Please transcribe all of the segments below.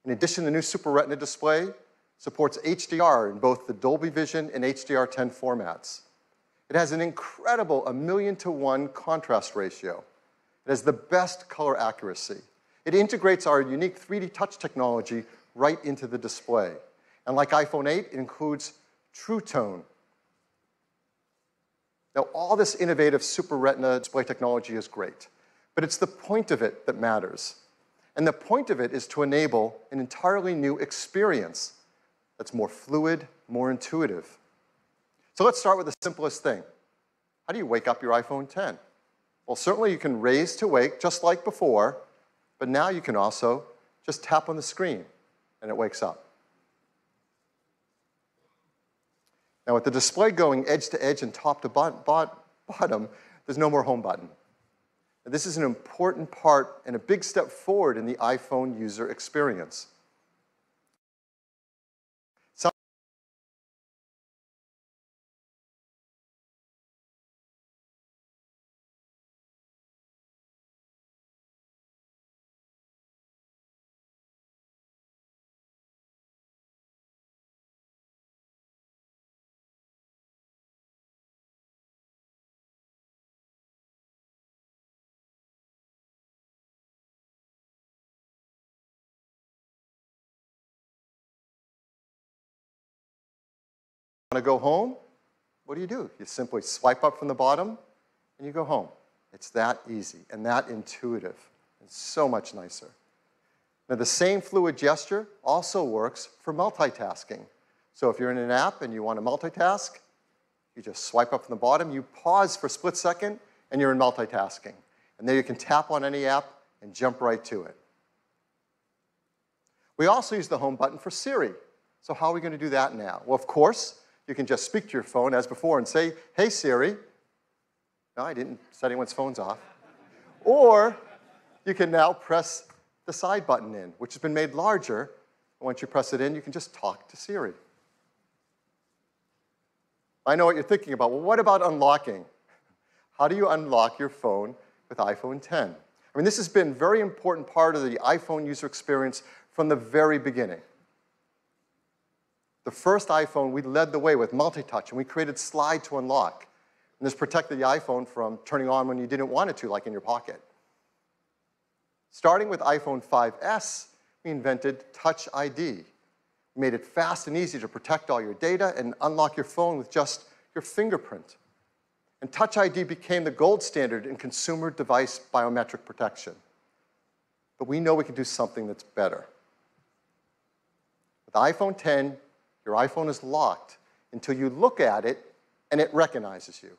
In addition, the new Super Retina display supports HDR in both the Dolby Vision and HDR10 formats. It has an incredible 1,000,000 to 1 contrast ratio. It has the best color accuracy. It integrates our unique 3D touch technology right into the display. And like iPhone 8, it includes True Tone. Now, all this innovative Super Retina display technology is great, but it's the point of it that matters. And the point of it is to enable an entirely new experience that's more fluid, more intuitive. So let's start with the simplest thing. How do you wake up your iPhone 10? Well, certainly you can raise to wake just like before, but now you can also just tap on the screen and it wakes up. Now, with the display going edge to edge and top to bottom, there's no more home button. Now, this is an important part and a big step forward in the iPhone user experience. Want to go home? What do? You simply swipe up from the bottom and you go home. It's that easy and that intuitive. It's so much nicer. Now, the same fluid gesture also works for multitasking. So if you're in an app and you want to multitask, you just swipe up from the bottom, you pause for a split second, and you're in multitasking. And there you can tap on any app and jump right to it. We also use the home button for Siri. So how are we going to do that now? Well, of course, you can just speak to your phone as before and say, "Hey, Siri." No, I didn't set anyone's phones off. Or you can now press the side button in, which has been made larger. And once you press it in, you can just talk to Siri. I know what you're thinking about. Well, what about unlocking? How do you unlock your phone with iPhone 10? I mean, this has been a very important part of the iPhone user experience from the very beginning. The first iPhone, we led the way with multi-touch, and we created Slide to Unlock. And this protected the iPhone from turning on when you didn't want it to, like in your pocket. Starting with iPhone 5S, we invented Touch ID. We made it fast and easy to protect all your data and unlock your phone with just your fingerprint. And Touch ID became the gold standard in consumer device biometric protection. But we know we can do something that's better. With iPhone 10, your iPhone is locked until you look at it and it recognizes you.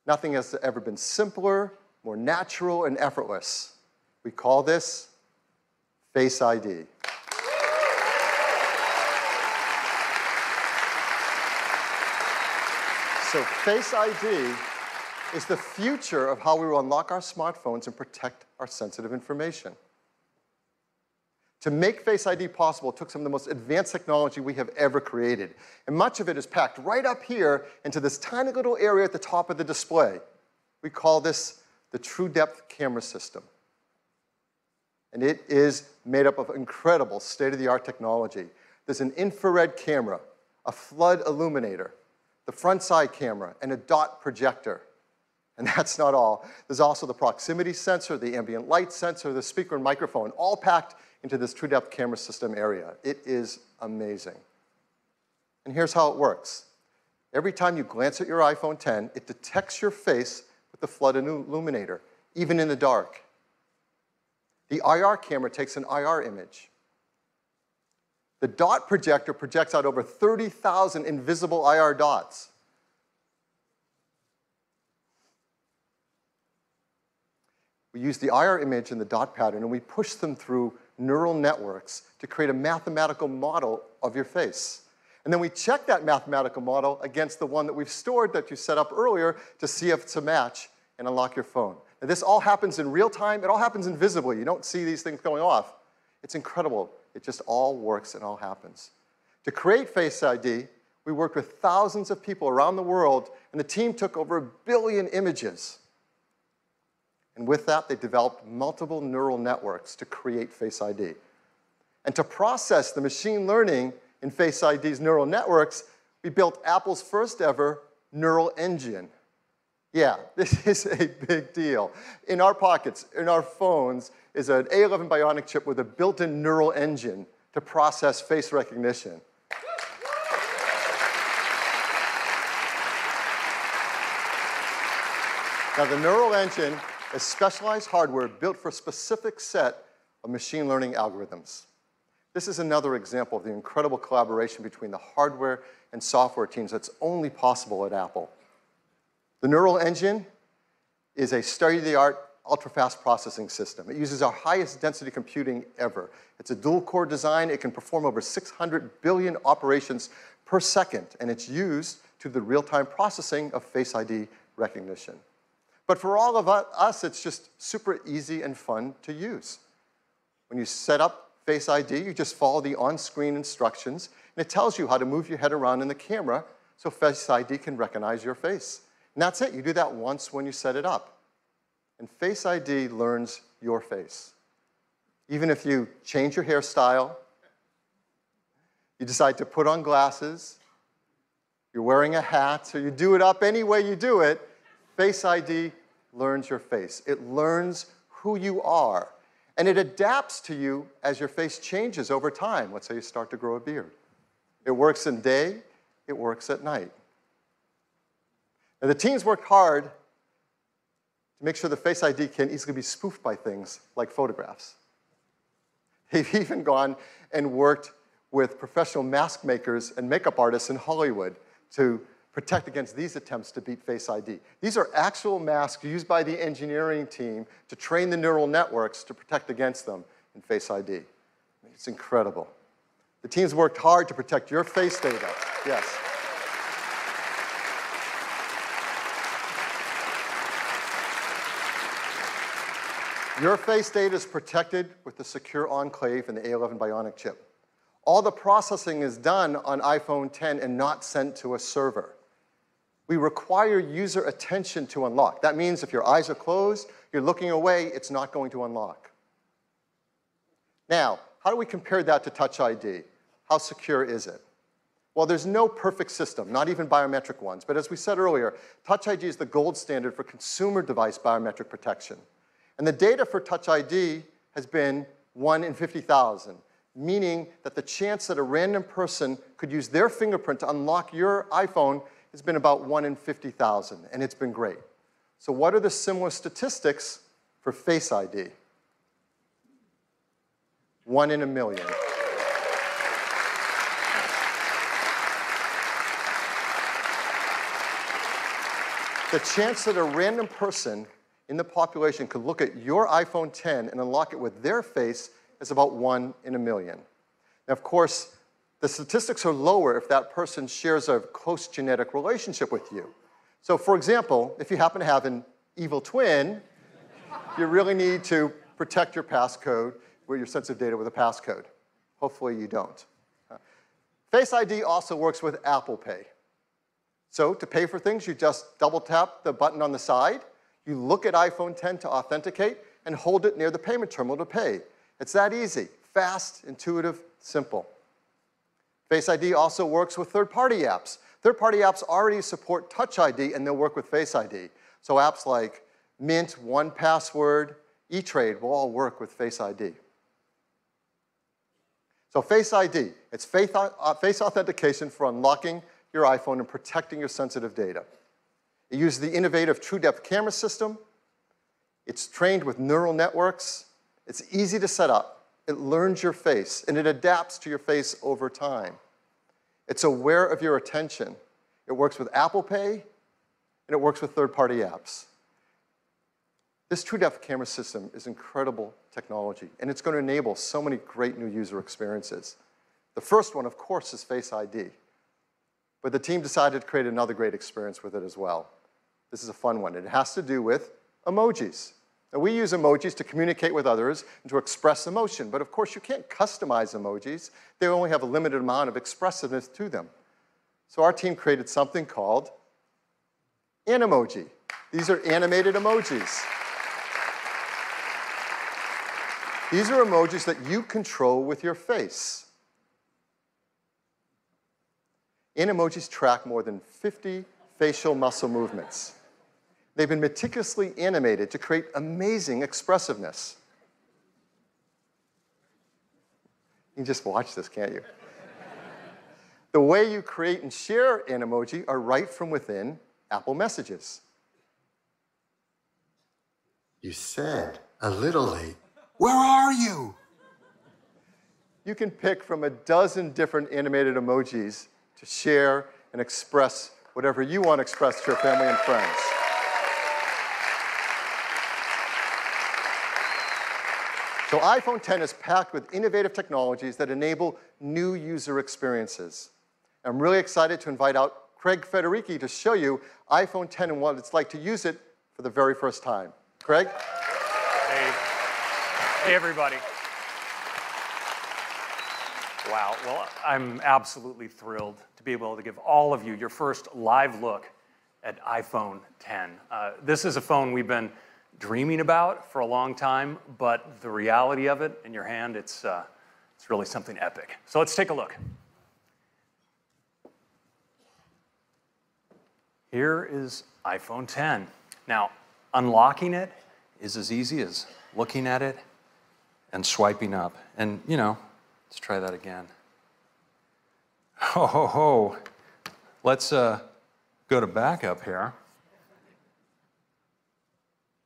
Nothing has ever been simpler, more natural, and effortless. We call this Face ID. So Face ID is the future of how we will unlock our smartphones and protect our sensitive information. To make Face ID possible, it took some of the most advanced technology we have ever created. And much of it is packed right up here into this tiny little area at the top of the display. We call this the True Depth Camera System. And it is made up of incredible state-of-the-art technology. There's an infrared camera, a flood illuminator, the front side camera, and a dot projector. And that's not all. There's also the proximity sensor, the ambient light sensor, the speaker and microphone, all packed into this True Depth Camera System area. It is amazing. And here's how it works. Every time you glance at your iPhone 10, it detects your face with the flood illuminator, even in the dark. The IR camera takes an IR image. The dot projector projects out over 30,000 invisible IR dots. We use the IR image and the dot pattern, and we push them through neural networks to create a mathematical model of your face. And then we check that mathematical model against the one that we've stored that you set up earlier to see if it's a match and unlock your phone. Now, this all happens in real time. It all happens invisibly. You don't see these things going off. It's incredible. It just all works and all happens. To create Face ID, we worked with thousands of people around the world, and the team took over 1 billion images. And with that, they developed multiple neural networks to create Face ID. And to process the machine learning in Face ID's neural networks, we built Apple's first ever neural engine. Yeah, this is a big deal. In our pockets, in our phones, is an A11 Bionic chip with a built-in neural engine to process face recognition. Now, the neural engine is specialized hardware built for a specific set of machine learning algorithms. This is another example of the incredible collaboration between the hardware and software teams that's only possible at Apple. The neural engine is a state-of-the-art, ultra-fast processing system. It uses our highest density computing ever. It's a dual-core design. It can perform over 600 billion operations per second, and it's used to the real-time processing of Face ID recognition. But for all of us, it's just super easy and fun to use. When you set up Face ID, you just follow the on-screen instructions, and it tells you how to move your head around in the camera so Face ID can recognize your face. And that's it. You do that once when you set it up. And Face ID learns your face. Even if you change your hairstyle, you decide to put on glasses, you're wearing a hat, so you do it up any way you do it, Face ID learns your face. It learns who you are. And it adapts to you as your face changes over time. Let's say you start to grow a beard. It works in day, it works at night. Now, the teams worked hard to make sure the Face ID can easily be spoofed by things like photographs. They've even gone and worked with professional mask makers and makeup artists in Hollywood to protect against these attempts to beat Face ID. These are actual masks used by the engineering team to train the neural networks to protect against them in Face ID. It's incredible. The teams worked hard to protect your face data. Yes. Your face data is protected with the secure enclave in the A11 Bionic chip. All the processing is done on iPhone X and not sent to a server. We require user attention to unlock. That means if your eyes are closed, you're looking away, it's not going to unlock. Now, how do we compare that to Touch ID? How secure is it? Well, there's no perfect system, not even biometric ones. But as we said earlier, Touch ID is the gold standard for consumer device biometric protection. And the data for Touch ID has been 1 in 50,000, meaning that the chance that a random person could use their fingerprint to unlock your iPhone has been about 1 in 50,000, and it's been great. So what are the similar statistics for Face ID? 1 in a million. The chance that a random person in the population could look at your iPhone X and unlock it with their face is about 1 in a million. Now, of course, the statistics are lower if that person shares a close genetic relationship with you. So, for example, if you happen to have an evil twin, you really need to protect your passcode with your sensitive data with a passcode. Hopefully you don't. Face ID also works with Apple Pay. So to pay for things, you just double tap the button on the side, you look at iPhone X to authenticate, and hold it near the payment terminal to pay. It's that easy, fast, intuitive, simple. Face ID also works with third-party apps. Third-party apps already support Touch ID, and they'll work with Face ID. So apps like Mint, 1Password, eTrade will all work with Face ID. So Face ID, it's face authentication for unlocking your iPhone and protecting your sensitive data. It uses the innovative true-depth camera system. It's trained with neural networks. It's easy to set up. It learns your face, and it adapts to your face over time. It's aware of your attention. It works with Apple Pay, and it works with third-party apps. This true-depth camera system is incredible technology, and it's going to enable so many great new user experiences. The first one, of course, is Face ID. But the team decided to create another great experience with it as well. This is a fun one. It has to do with emojis. Now, we use emojis to communicate with others and to express emotion, but of course you can't customize emojis. They only have a limited amount of expressiveness to them. So our team created something called Animoji. These are animated emojis. These are emojis that you control with your face. Emojis track more than 50 facial muscle movements. They've been meticulously animated to create amazing expressiveness. You can just watch this, can't you? The way you create and share an emoji are right from within Apple Messages. You said a little late. Where are you? You can pick from a dozen different animated emojis to share and express whatever you want to express to your family and friends. So iPhone X is packed with innovative technologies that enable new user experiences. I'm really excited to invite out Craig Federighi to show you iPhone X and what it's like to use it for the very first time. Craig? Hey everybody. Wow, well, I'm absolutely thrilled to be able to give all of you your first live look at iPhone X. This is a phone we've been dreaming about for a long time, but the reality of it in your hand, it's really something epic. So let's take a look. Here is iPhone X. Now, unlocking it is as easy as looking at it and swiping up. And, you know, let's try that again. Ho, ho, ho. Let's go to backup here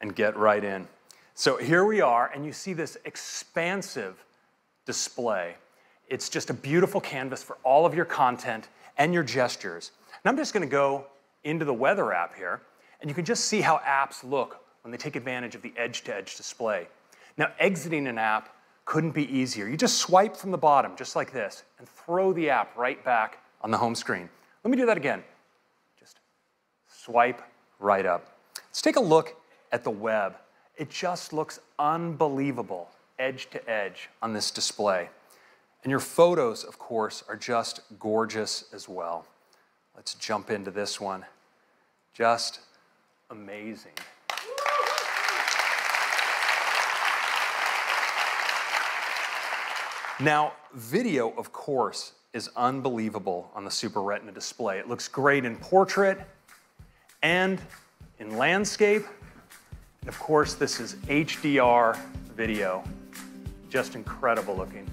and get right in. So here we are, and you see this expansive display. It's just a beautiful canvas for all of your content and your gestures. And I'm just going to go into the weather app here, and you can just see how apps look when they take advantage of the edge-to-edge display. Now, exiting an app couldn't be easier. You just swipe from the bottom, just like this, and throw the app right back on the home screen. Let me do that again. Just swipe right up. Let's take a look at the web. It just looks unbelievable, edge to edge on this display. And your photos, of course, are just gorgeous as well. Let's jump into this one. Just amazing. Now, video, of course, is unbelievable on the Super Retina display. It looks great in portrait and in landscape. And of course, this is HDR video. Just incredible looking.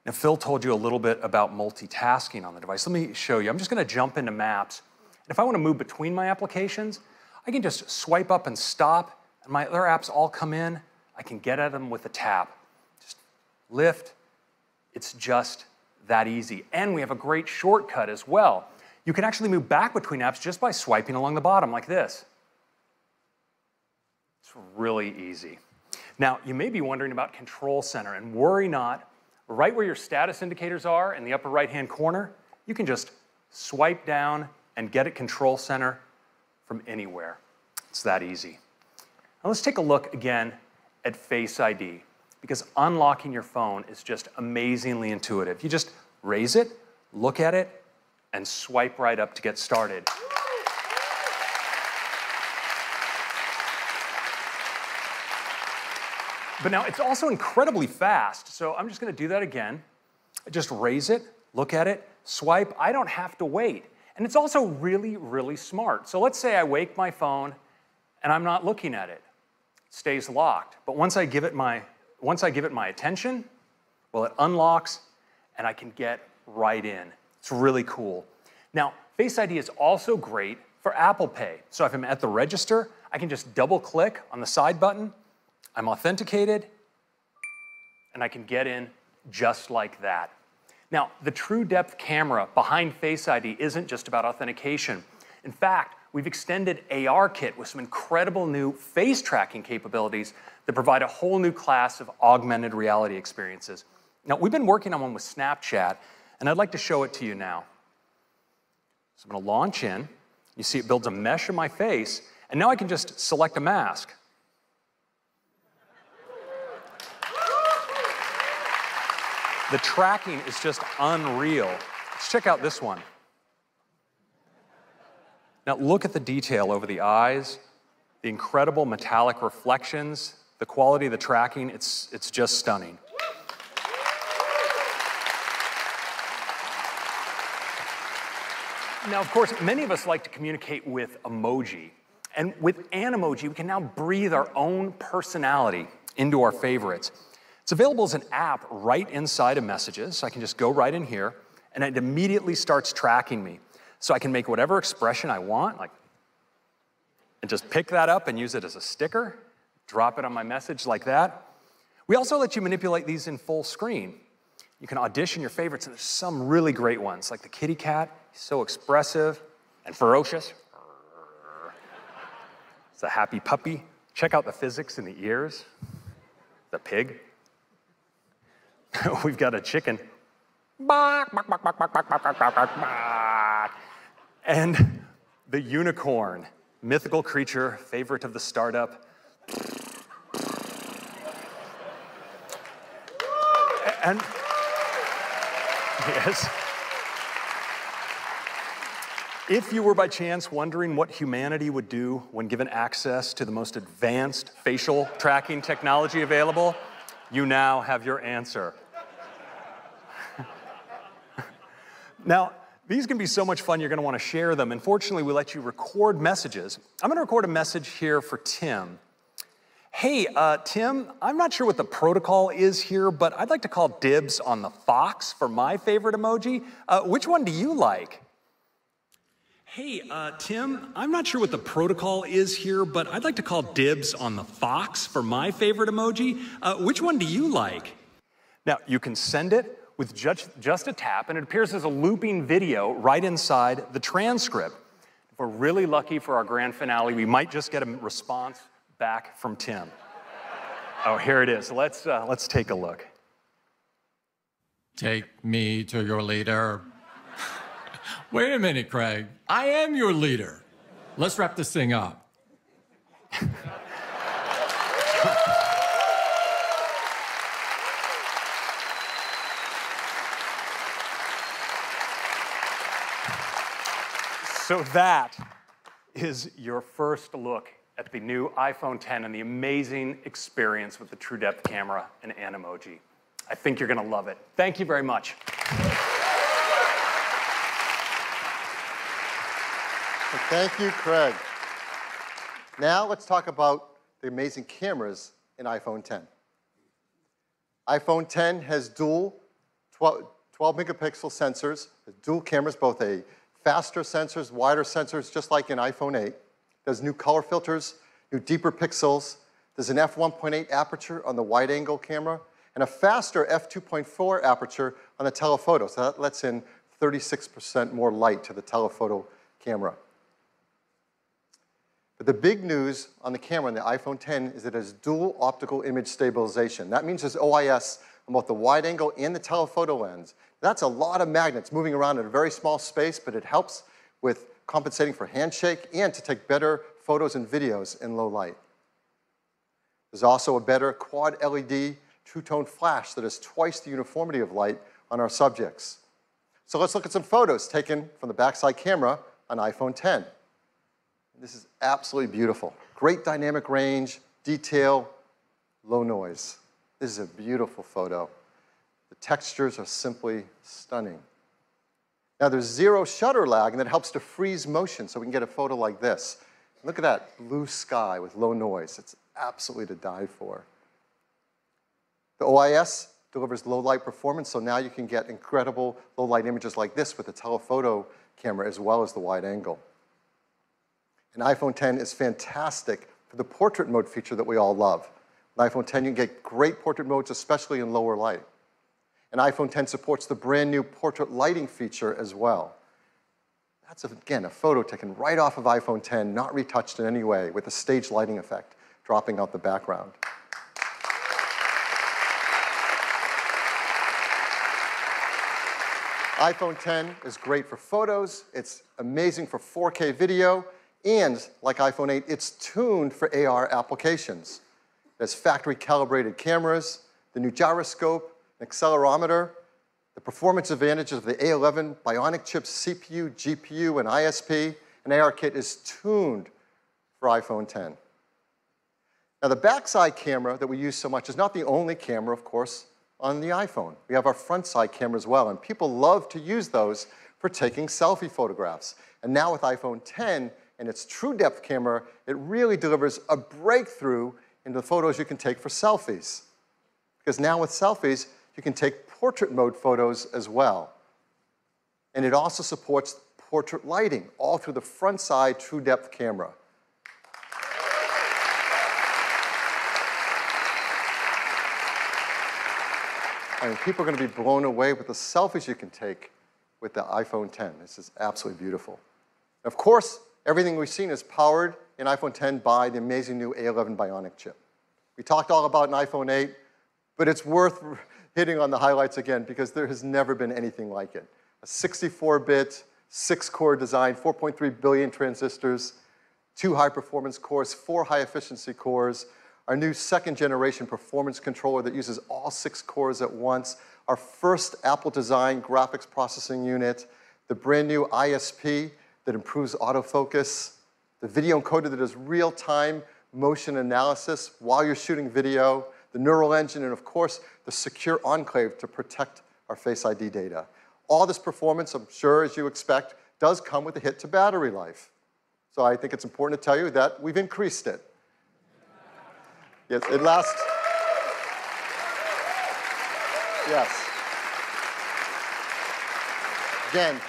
Now, Phil told you a little bit about multitasking on the device. Let me show you. I'm just going to jump into Maps. And if I want to move between my applications, I can just swipe up and stop, and my other apps all come in. I can get at them with a tap. Just lift. It's just that easy. And we have a great shortcut as well. You can actually move back between apps just by swiping along the bottom like this. It's really easy. Now, you may be wondering about Control Center, and worry not. Right where your status indicators are in the upper right-hand corner, you can just swipe down and get at Control Center from anywhere. It's that easy. Now let's take a look again at Face ID, because unlocking your phone is just amazingly intuitive. You just raise it, look at it, and swipe right up to get started. But now it's also incredibly fast, so I'm just going to do that again. I just raise it, look at it, swipe. I don't have to wait. And it's also really, really smart. So let's say I wake my phone and I'm not looking at it. It stays locked. But once I give it my attention, well, it unlocks and I can get right in. It's really cool. Now, Face ID is also great for Apple Pay. So if I'm at the register, I can just double click on the side button. I'm authenticated, and I can get in just like that. Now, the true depth camera behind Face ID isn't just about authentication. In fact, we've extended ARKit with some incredible new face tracking capabilities that provide a whole new class of augmented reality experiences. Now, we've been working on one with Snapchat, and I'd like to show it to you now. So I'm going to launch in. You see it builds a mesh of my face, and now I can just select a mask. The tracking is just unreal. Let's check out this one. Now look at the detail over the eyes, the incredible metallic reflections, the quality of the tracking, it's just stunning. Now, of course, many of us like to communicate with emoji. And with Animoji, we can now breathe our own personality into our favorites. It's available as an app right inside of Messages. So I can just go right in here, and it immediately starts tracking me. So I can make whatever expression I want, and just pick that up and use it as a sticker, drop it on my message like that. We also let you manipulate these in full screen. You can audition your favorites, and there's some really great ones, like the kitty cat. He's so expressive and ferocious. It's a happy puppy. Check out the physics in the ears. The pig. We've got a chicken. And the unicorn, mythical creature, favorite of the startup. And yes. If you were by chance wondering what humanity would do when given access to the most advanced facial tracking technology available, you now have your answer. Now, these can be so much fun, you're going to want to share them. And fortunately, we let you record messages. I'm going to record a message here for Tim. Hey, Tim, I'm not sure what the protocol is here, but I'd like to call dibs on the fox for my favorite emoji. Which one do you like? Hey, Tim, I'm not sure what the protocol is here, but I'd like to call dibs on the fox for my favorite emoji. Which one do you like? Now, you can send it with just a tap, and it appears as a looping video right inside the transcript. If we're really lucky for our grand finale, we might just get a response back from Tim. Oh, here it is. Let's take a look. Take me to your leader. Wait a minute, Craig. I am your leader. Let's wrap this thing up. So that is your first look at the new iPhone X and the amazing experience with the True Depth camera and Animoji. I think you're going to love it. Thank you very much. Thank you, Craig. Now let's talk about the amazing cameras in iPhone X. iPhone X has dual 12 megapixel sensors, dual cameras, both a faster sensors, wider sensors, just like in iPhone 8. There's new color filters, new deeper pixels. There's an f1.8 aperture on the wide-angle camera, and a faster f2.4 aperture on the telephoto. So that lets in 36% more light to the telephoto camera. But the big news on the camera in the iPhone X is it has dual optical image stabilization. That means there's OIS on both the wide-angle and the telephoto lens. That's a lot of magnets moving around in a very small space, but it helps with compensating for handshake and to take better photos and videos in low light. There's also a better quad LED two-tone flash that has twice the uniformity of light on our subjects. So let's look at some photos taken from the backside camera on iPhone X. This is absolutely beautiful. Great dynamic range, detail, low noise. This is a beautiful photo. The textures are simply stunning. Now there's zero shutter lag, and that helps to freeze motion so we can get a photo like this. Look at that blue sky with low noise. It's absolutely to die for. The OIS delivers low light performance, so now you can get incredible low light images like this with the telephoto camera as well as the wide angle. And iPhone X is fantastic for the portrait mode feature that we all love. On iPhone X, you can get great portrait modes, especially in lower light. And iPhone X supports the brand new portrait lighting feature as well. That's, again, a photo taken right off of iPhone X, not retouched in any way, with a stage lighting effect dropping out the background. iPhone X is great for photos. It's amazing for 4K video. And like iPhone 8, it's tuned for AR applications. There's factory-calibrated cameras, the new gyroscope, an accelerometer, the performance advantages of the A11 Bionic chips CPU, GPU, and ISP, and ARKit is tuned for iPhone X. Now, the backside camera that we use so much is not the only camera, of course, on the iPhone. We have our front side camera as well, and people love to use those for taking selfie photographs. And now with iPhone 10 and its true depth camera, it really delivers a breakthrough in the photos you can take for selfies. Because now with selfies, you can take portrait mode photos as well. And it also supports portrait lighting, all through the front side true depth camera. I mean, people are going to be blown away with the selfies you can take with the iPhone 10. This is absolutely beautiful. Of course, everything we've seen is powered in iPhone 10 by the amazing new A11 Bionic chip. We talked all about an iPhone 8, but it's worth hitting on the highlights again because there has never been anything like it. A 64-bit, 6-core design, 4.3 billion transistors, 2 high-performance cores, 4 high-efficiency cores, our new second-generation performance controller that uses all 6 cores at once, our first Apple-designed graphics processing unit, the brand-new ISP that improves autofocus, the video encoder that does real-time motion analysis while you're shooting video, the neural engine, and of course, the secure enclave to protect our Face ID data. All this performance, I'm sure, as you expect, does come with a hit to battery life. So I think it's important to tell you that we've increased it. Yes, it lasts. Yes. Again,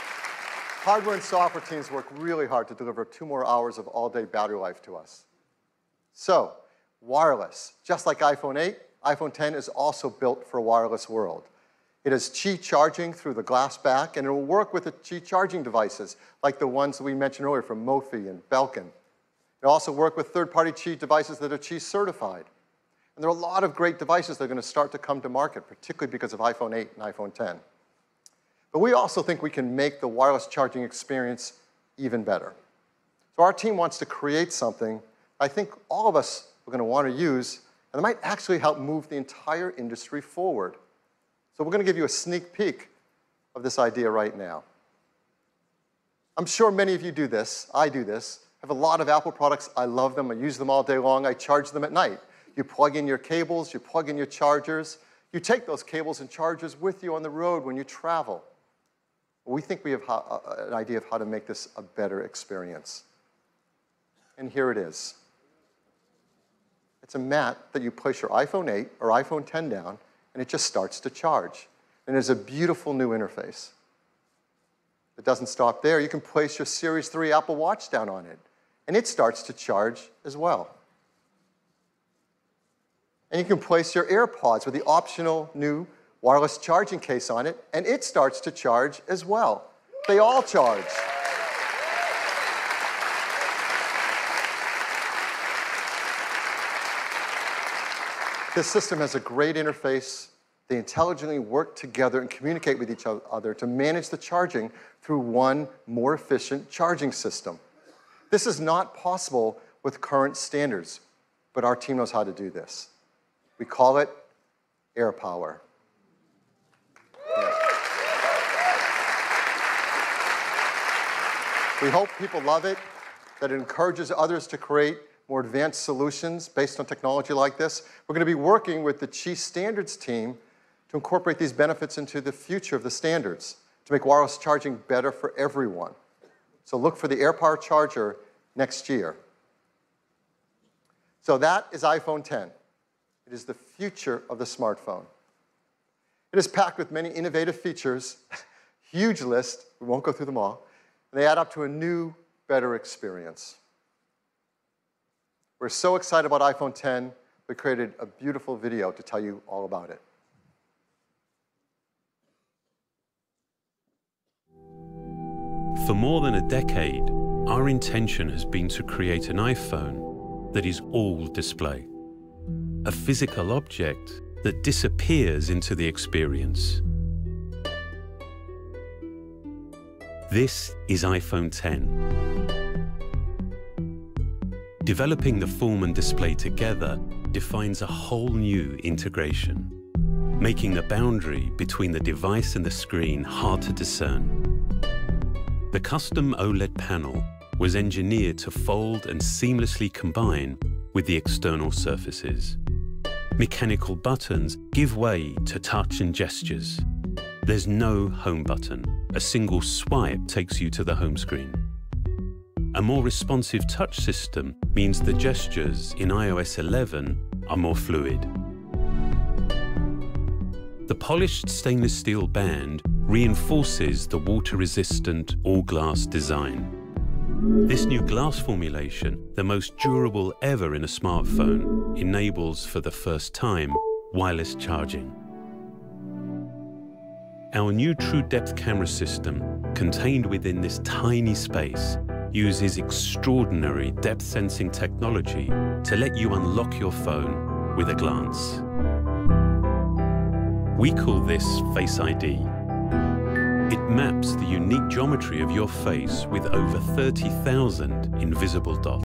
hardware and software teams work really hard to deliver 2 more hours of all-day battery life to us. So, wireless. Just like iPhone 8, iPhone 10 is also built for a wireless world. It has Qi charging through the glass back, and it will work with the Qi charging devices, like the ones that we mentioned earlier from Mophie and Belkin. It'll also work with third-party Qi devices that are Qi certified. And there are a lot of great devices that are going to start to come to market, particularly because of iPhone 8 and iPhone 10. But we also think we can make the wireless charging experience even better. So our team wants to create something I think all of us are going to want to use, and it might actually help move the entire industry forward. So we're going to give you a sneak peek of this idea right now. I'm sure many of you do this. I do this. I have a lot of Apple products. I love them. I use them all day long. I charge them at night. You plug in your cables. You plug in your chargers. You take those cables and chargers with you on the road when you travel. We think we have an idea of how to make this a better experience. And here it is. It's a mat that you place your iPhone 8 or iPhone 10 down, and it just starts to charge. And there's a beautiful new interface. It doesn't stop there. You can place your Series 3 Apple Watch down on it, and it starts to charge as well. And you can place your AirPods with the optional new wireless charging case on it, and it starts to charge as well. They all charge. This system has a great interface. They intelligently work together and communicate with each other to manage the charging through one more efficient charging system. This is not possible with current standards, but our team knows how to do this. We call it AirPower. We hope people love it, that it encourages others to create more advanced solutions based on technology like this. We're going to be working with the Qi Standards team to incorporate these benefits into the future of the standards to make wireless charging better for everyone. So look for the AirPower charger next year. So that is iPhone 10. It is the future of the smartphone. It is packed with many innovative features, huge list, we won't go through them all, and they add up to a new, better experience. We're so excited about iPhone 10, we created a beautiful video to tell you all about it. For more than a decade, our intention has been to create an iPhone that is all display. A physical object that disappears into the experience. This is iPhone 10. Developing the form and display together defines a whole new integration, making the boundary between the device and the screen hard to discern. The custom OLED panel was engineered to fold and seamlessly combine with the external surfaces. Mechanical buttons give way to touch and gestures. There's no home button. A single swipe takes you to the home screen. A more responsive touch system means the gestures in iOS 11 are more fluid. The polished stainless steel band reinforces the water-resistant all-glass design. This new glass formulation, the most durable ever in a smartphone, enables for the first time wireless charging. Our new True Depth camera system, contained within this tiny space, uses extraordinary depth sensing technology to let you unlock your phone with a glance. We call this Face ID. It maps the unique geometry of your face with over 30,000 invisible dots.